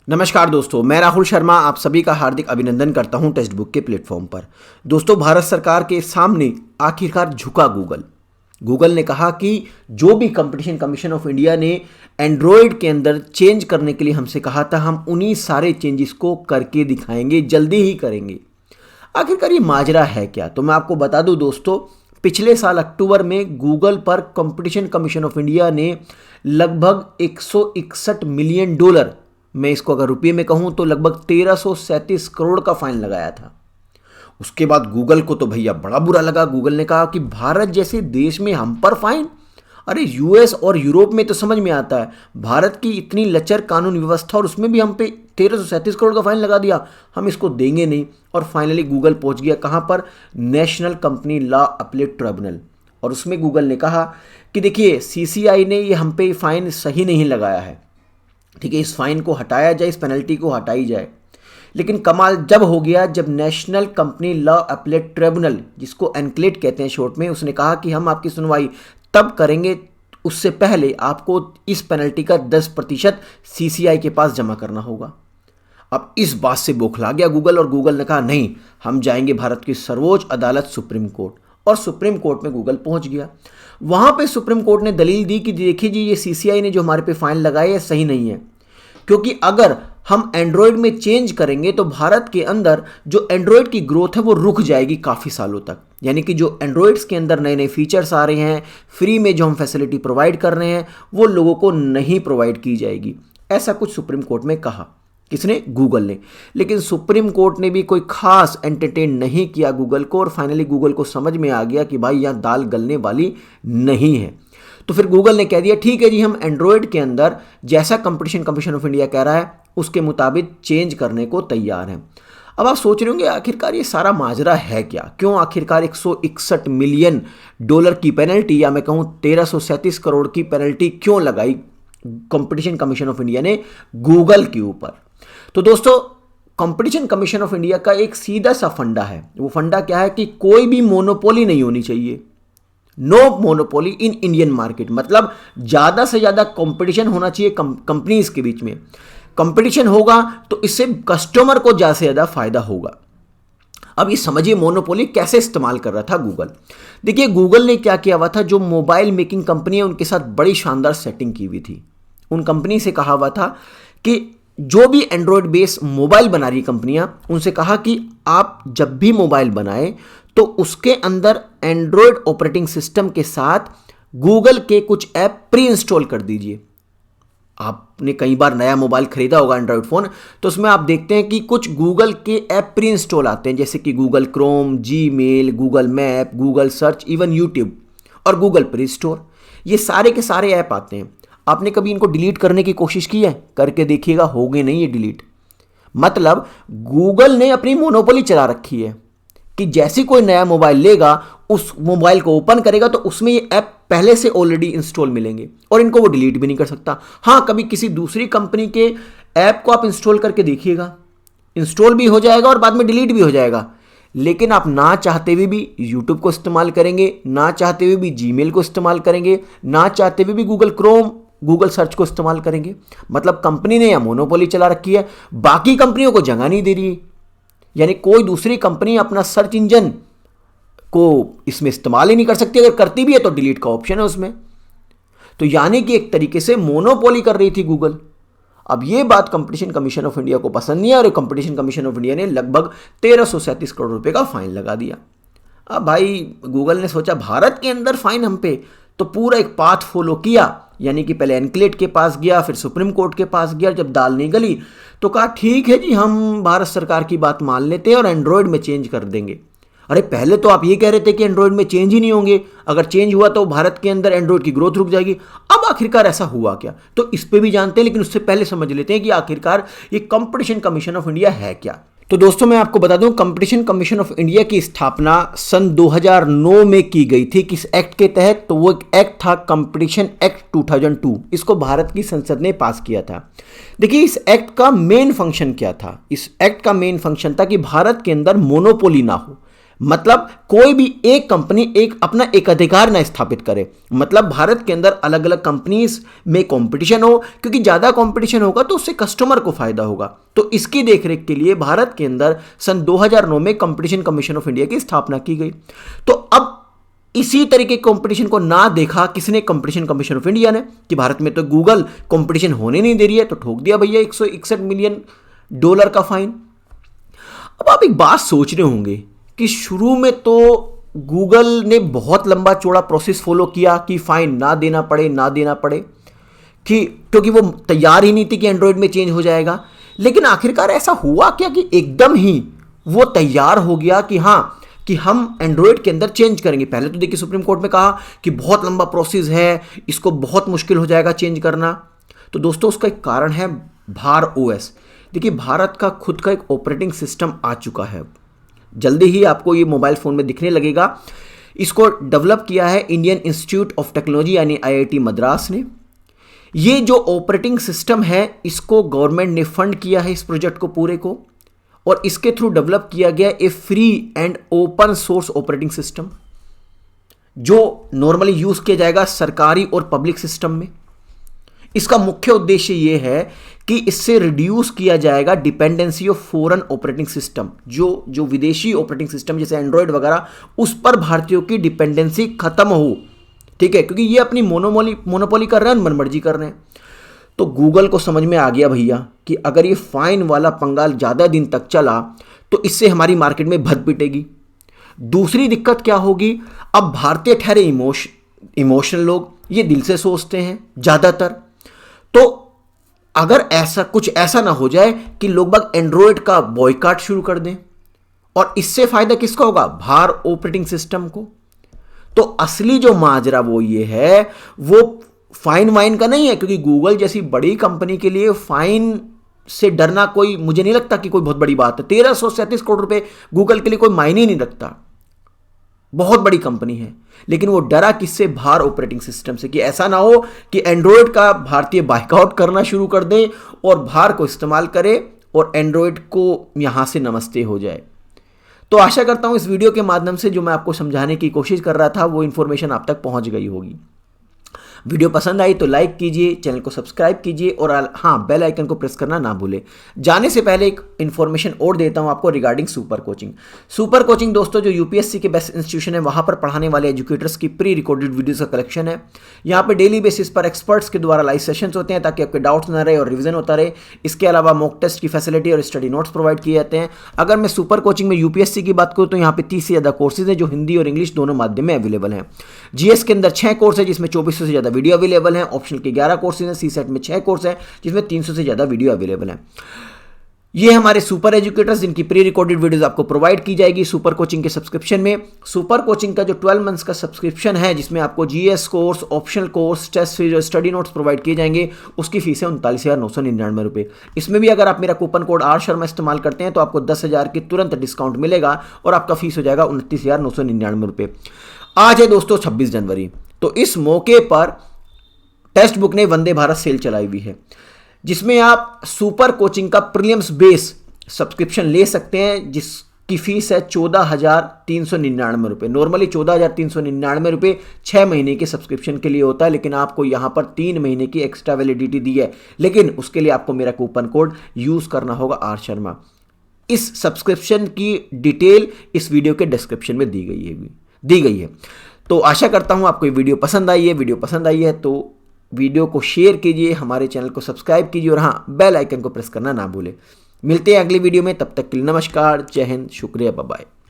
नमस्कार दोस्तों, मैं राहुल शर्मा आप सभी का हार्दिक अभिनंदन करता हूं टेक्स्ट बुक के प्लेटफॉर्म पर। दोस्तों, भारत सरकार के सामने आखिरकार झुका गूगल। गूगल ने कहा कि जो भी कंपटीशन कमीशन ऑफ इंडिया ने एंड्रॉयड के अंदर चेंज करने के लिए हमसे कहा था, हम उन्हीं सारे चेंजेस को करके दिखाएंगे, जल्दी ही करेंगे। आखिरकार ये माजरा है क्या? तो मैं आपको बता दूं दोस्तों, पिछले साल अक्टूबर में गूगल पर कंपटीशन कमीशन ऑफ इंडिया ने लगभग $161 मिलियन, मैं इसको अगर रुपये में कहूं तो लगभग 1337 करोड़ का फाइन लगाया था। उसके बाद गूगल को तो भैया बड़ा बुरा लगा। गूगल ने कहा कि भारत जैसे देश में हम पर फाइन? अरे यूएस और यूरोप में तो समझ में आता है, भारत की इतनी लचर कानून व्यवस्था और उसमें भी हम पे 1337 करोड़ का फाइन लगा दिया, हम इसको देंगे नहीं। और फाइनली गूगल पहुंच गया कहां पर? National company law appellate tribunal. और उसमें गूगल ने कहा कि देखिए, सीसीआई ने ये हम पे फाइन सही नहीं लगाया है, ठीक है, इस फाइन को हटाया जाए, इस पेनल्टी को हटाई जाए। लेकिन कमाल जब हो गया जब national company law appellate tribunal, जिसको एनक्लेट कहते हैं शॉर्ट में, उसने कहा कि हम आपकी सुनवाई तब करेंगे, उससे पहले आपको इस पेनल्टी का 10% सीसीआई के पास जमा करना होगा। अब इस बात से बौखला गया गूगल, और गूगल ने कहा नहीं, हम जाएंगे भारत की सर्वोच्च अदालत सुप्रीम कोर्ट। और सुप्रीम कोर्ट में गूगल पहुंच गया। वहां पे सुप्रीम कोर्ट ने दलील दी कि देखिए जी, ये सीसीआई ने जो हमारे पे फाइन लगाए है सही नहीं है, क्योंकि अगर हम एंड्रॉयड में चेंज करेंगे तो भारत के अंदर जो एंड्रॉयड की ग्रोथ है वो रुक जाएगी काफ़ी सालों तक। यानी कि जो एंड्रॉयड्स के अंदर नए नए फीचर्स आ रहे हैं, फ्री में जो हम फैसिलिटी प्रोवाइड कर रहे हैं, वो लोगों को नहीं प्रोवाइड की जाएगी। ऐसा कुछ सुप्रीम कोर्ट में कहा। किसने? गूगल ने। लेकिन सुप्रीम कोर्ट ने भी कोई खास एंटरटेन नहीं किया गूगल को, और फाइनली गूगल को समझ में आ गया कि भाई यहाँ दाल गलने वाली नहीं है। तो फिर गूगल ने कह दिया ठीक है जी, हम एंड्रॉयड के अंदर जैसा कंपटीशन कमीशन ऑफ इंडिया कह रहा है उसके मुताबिक चेंज करने को तैयार हैं। अब आप सोच रहे होंगे आखिरकार ये सारा माजरा है क्या? क्यों आखिरकार $161 मिलियन की पेनल्टी, या मैं कहूँ 1337 करोड़ की पेनल्टी क्यों लगाई कंपटीशन कमीशन ऑफ इंडिया ने गूगल के ऊपर? तो दोस्तों, कंपटीशन कमीशन ऑफ इंडिया का एक सीधा सा फंडा है। वो फंडा क्या है कि कोई भी मोनोपोली नहीं होनी चाहिए। No monopoly in Indian market, मतलब ज्यादा से ज्यादा कंपटीशन होना चाहिए कंपनीज के बीच में। कंपटीशन होगा तो इससे कस्टमर को ज्यादा से ज्यादा फायदा होगा। अब ये समझिए मोनोपोली कैसे इस्तेमाल कर रहा था गूगल। देखिए, गूगल ने क्या किया हुआ था, जो मोबाइल मेकिंग कंपनी है उनके साथ बड़ी शानदार सेटिंग की हुई थी। उन कंपनी से कहा हुआ था कि जो भी एंड्रॉयड बेस मोबाइल बना रही कंपनियां, उनसे कहा कि आप जब भी मोबाइल बनाए तो उसके अंदर एंड्रॉयड ऑपरेटिंग सिस्टम के साथ गूगल के कुछ ऐप प्री इंस्टॉल कर दीजिए। आपने कई बार नया मोबाइल खरीदा होगा एंड्रॉयड फ़ोन, तो उसमें आप देखते हैं कि कुछ गूगल के ऐप प्री इंस्टॉल आते हैं, जैसे कि Google Chrome, Gmail, Google map, Google search, even YouTube और गूगल प्ले स्टोर। ये सारे के सारे ऐप आते हैं। आपने कभी इनको डिलीट करने की कोशिश की है? करके देखिएगा, होगे नहीं ये डिलीट। मतलब गूगल ने अपनी मोनोपोली चला रखी है कि जैसे कोई नया मोबाइल लेगा, उस मोबाइल को ओपन करेगा तो उसमें ये ऐप पहले से ऑलरेडी इंस्टॉल मिलेंगे और इनको वो डिलीट भी नहीं कर सकता। हाँ, कभी किसी दूसरी कंपनी के ऐप को आप इंस्टॉल करके देखिएगा, इंस्टॉल भी हो जाएगा और बाद में डिलीट भी हो जाएगा। लेकिन आप ना चाहते हुए भी यूट्यूब को इस्तेमाल करेंगे, ना चाहते हुए भी जीमेल को इस्तेमाल करेंगे, ना चाहते हुए भी गूगल क्रोम, गूगल सर्च को इस्तेमाल करेंगे। मतलब कंपनी ने या मोनोपोली चला रखी है, बाकी कंपनियों को जगह नहीं दे रही है। यानी कोई दूसरी कंपनी अपना सर्च इंजन को इसमें इस्तेमाल ही नहीं कर सकती, अगर करती भी है तो डिलीट का ऑप्शन है उसमें। तो यानी कि एक तरीके से मोनोपोली कर रही थी गूगल। अब ये बात कंपटीशन कमीशन ऑफ इंडिया को पसंद नहीं है और कंपटीशन कमीशन ऑफ इंडिया ने लगभग 1337 करोड़ रुपए का फाइन लगा दिया। अब भाई गूगल ने सोचा भारत के अंदर फाइन हम पे, तो पूरा एक पाथ फॉलो किया। यानी कि पहले एनक्लेट के पास गया, फिर सुप्रीम कोर्ट के पास गया। जब दाल नहीं गली तो कहा ठीक है जी, हम भारत सरकार की बात मान लेते हैं और एंड्रॉयड में चेंज कर देंगे। अरे पहले तो आप ये कह रहे थे कि एंड्रॉयड में चेंज ही नहीं होंगे, अगर चेंज हुआ तो भारत के अंदर एंड्रॉयड की ग्रोथ रुक जाएगी। अब आखिरकार ऐसा हुआ क्या? तो इस पे भी जानते हैं, लेकिन उससे पहले समझ लेते हैं कि आखिरकार ये कंपटीशन कमीशन ऑफ इंडिया है क्या। तो दोस्तों, मैं आपको बता दूं, कंपटीशन कमीशन ऑफ इंडिया की स्थापना सन 2009 में की गई थी। किस एक्ट के तहत? तो वो एक एक्ट था कंपटीशन एक्ट 2002। इसको भारत की संसद ने पास किया था। देखिए, इस एक्ट का मेन फंक्शन क्या था? इस एक्ट का मेन फंक्शन था कि भारत के अंदर मोनोपोली ना हो। मतलब कोई भी एक कंपनी एक अपना एक अधिकार ना स्थापित करे। मतलब भारत के अंदर अलग अलग कंपनीज में कंपटीशन हो, क्योंकि ज्यादा कंपटीशन होगा तो उससे कस्टमर को फायदा होगा। तो इसकी देखरेख के लिए भारत के अंदर सन 2009 में कंपटीशन कमीशन ऑफ इंडिया की स्थापना की गई। तो अब इसी तरीके कंपटीशन को ना देखा किसने, कंपटीशन कमीशन ऑफ इंडिया ने, कि भारत में तो गूगल कंपटीशन होने नहीं दे रही है, तो ठोक दिया भैया $161 मिलियन का फाइन। अब आप एक बात सोच रहे होंगे कि शुरू में तो गूगल ने बहुत लंबा चौड़ा प्रोसेस फॉलो किया कि फाइन ना देना पड़े कि क्योंकि वो तैयार ही नहीं थी कि एंड्रॉयड में चेंज हो जाएगा। लेकिन आखिरकार ऐसा हुआ क्या कि एकदम ही वो तैयार हो गया कि हाँ कि हम एंड्रॉयड के अंदर चेंज करेंगे। पहले तो देखिए सुप्रीम कोर्ट में कहा कि बहुत लंबा प्रोसेस है, इसको बहुत मुश्किल हो जाएगा चेंज करना। तो दोस्तों उसका एक कारण है भार ओएस। देखिए भारत का खुद का एक ऑपरेटिंग सिस्टम आ चुका है, जल्दी ही आपको ये मोबाइल फ़ोन में दिखने लगेगा। इसको डेवलप किया है इंडियन इंस्टीट्यूट ऑफ टेक्नोलॉजी यानी IIT मद्रास ने। ये जो ऑपरेटिंग सिस्टम है इसको गवर्नमेंट ने फंड किया है, इस प्रोजेक्ट को पूरे को, और इसके थ्रू डेवलप किया गया a free and open source operating system जो नॉर्मली यूज किया जाएगा सरकारी और पब्लिक सिस्टम में। इसका मुख्य उद्देश्य यह है कि इससे रिड्यूस किया जाएगा dependency of foreign operating system, जो विदेशी ऑपरेटिंग सिस्टम जैसे एंड्रॉयड वगैरह, उस पर भारतीयों की डिपेंडेंसी खत्म हो। ठीक है, क्योंकि ये अपनी मोनोपोली कर रहे हैं, मनमर्जी कर रहे हैं। तो गूगल को समझ में आ गया भैया कि अगर ये फाइन वाला पंगाल ज़्यादा दिन तक चला तो इससे हमारी मार्केट में भद पिटेगी। दूसरी दिक्कत क्या होगी, अब भारतीय ठहरे इमोशनल लोग, ये दिल से सोचते हैं ज़्यादातर। तो अगर कुछ ऐसा ना हो जाए कि लोग बाग एंड्रॉयड का बॉयकॉट शुरू कर दें, और इससे फायदा किसका होगा, भार ऑपरेटिंग सिस्टम को। तो असली जो माजरा वो ये है, वो फाइन वाइन का नहीं है, क्योंकि गूगल जैसी बड़ी कंपनी के लिए फाइन से डरना कोई, मुझे नहीं लगता कि कोई बहुत बड़ी बात है। 1337 करोड़ रुपए गूगल के लिए कोई मायने ही नहीं रखता, बहुत बड़ी कंपनी है। लेकिन वो डरा किससे, भार ऑपरेटिंग सिस्टम से, कि ऐसा ना हो कि एंड्रॉयड का भारतीय बाइकआउट करना शुरू कर दें और भार को इस्तेमाल करें और एंड्रॉयड को यहां से नमस्ते हो जाए। तो आशा करता हूं इस वीडियो के माध्यम से जो मैं आपको समझाने की कोशिश कर रहा था वो इन्फॉर्मेशन आप तक पहुंच गई होगी। वीडियो पसंद आई तो लाइक कीजिए, चैनल को सब्सक्राइब कीजिए और हाँ बेल आइकन को प्रेस करना ना भूलें। जाने से पहले एक इन्फॉर्मेशन और देता हूं आपको regarding super coaching. Super coaching दोस्तों जो यूपीएससी के बेस्ट इंस्टीट्यूशन है वहां पर पढ़ाने वाले एजुकेटर्स की प्री रिकॉर्डेड वीडियोस का कलेक्शन है। यहाँ पे डेली बेसिस पर एक्सपर्ट्स के द्वारा लाइव सेशंस होते हैं ताकि आपके डाउट्स ना रहे और रिविजन होता रहे। इसके अलावा मॉक टेस्ट की फैसिलिटी और स्टडी नोट्स प्रोवाइड किए जाते हैं। अगर मैं सुपर कोचिंग में यूपीएससी की बात करूँ तो यहाँ पे 30 से ज़्यादा कोर्सेज हैं जो हिंदी और इंग्लिश दोनों माध्यम में अवेलेबल हैं। जीएस के अंदर 6 कोर्स है जिसमें 2400 से ज़्यादा वीडियो अवेलेबल है। ऑप्शनल के 11 कोर्सेज हैं। सी सेट में 6 कोर्स हैं जिसमें 300 से ज़्यादा वीडियो अवेलेबल है। ये हमारे सुपर एजुकेटर्स जिनकी प्री रिकॉर्डेड वीडियोस आपको प्रोवाइड की जाएगी सुपर कोचिंग के सब्सक्रिप्शन में। सुपर कोचिंग का जो 12 मंथ्स का सब्सक्रिप्शन है जिसमें आपको GS course, optional course, test series, study notes provide किए जाएंगे, उसकी फीस है 39,999 रुपये। इसमें भी अगर आप मेरा कूपन कोड आर शर्मा इस्तेमाल करते हैं तो आपको 10,000 की तुरंत डिस्काउंट मिलेगा और आपका फीस हो जाएगा 29,999 रुपये। आज है दोस्तों 26 जनवरी, तो इस मौके पर टेक्स्ट बुक ने वंदे भारत सेल चलाई हुई है जिसमें आप सुपर कोचिंग का प्रीलिम्स बेस सब्सक्रिप्शन ले सकते हैं जिसकी फीस है 14,399 रुपये। नॉर्मली 14,399 रुपये 6 महीने के सब्सक्रिप्शन के लिए होता है, लेकिन आपको यहाँ पर 3 महीने की एक्स्ट्रा वैलिडिटी दी है, लेकिन उसके लिए आपको मेरा कूपन कोड यूज़ करना होगा आर शर्मा। इस सब्सक्रिप्शन की डिटेल इस वीडियो के डिस्क्रिप्शन में दी गई है। तो आशा करता हूँ आपको ये वीडियो पसंद आई है। वीडियो पसंद आई है तो वीडियो को शेयर कीजिए, हमारे चैनल को सब्सक्राइब कीजिए और हाँ बेल आइकन को प्रेस करना ना भूलें। मिलते हैं अगली वीडियो में, तब तक के लिए नमस्कार, जय हिंद, शुक्रिया, बाय बाय।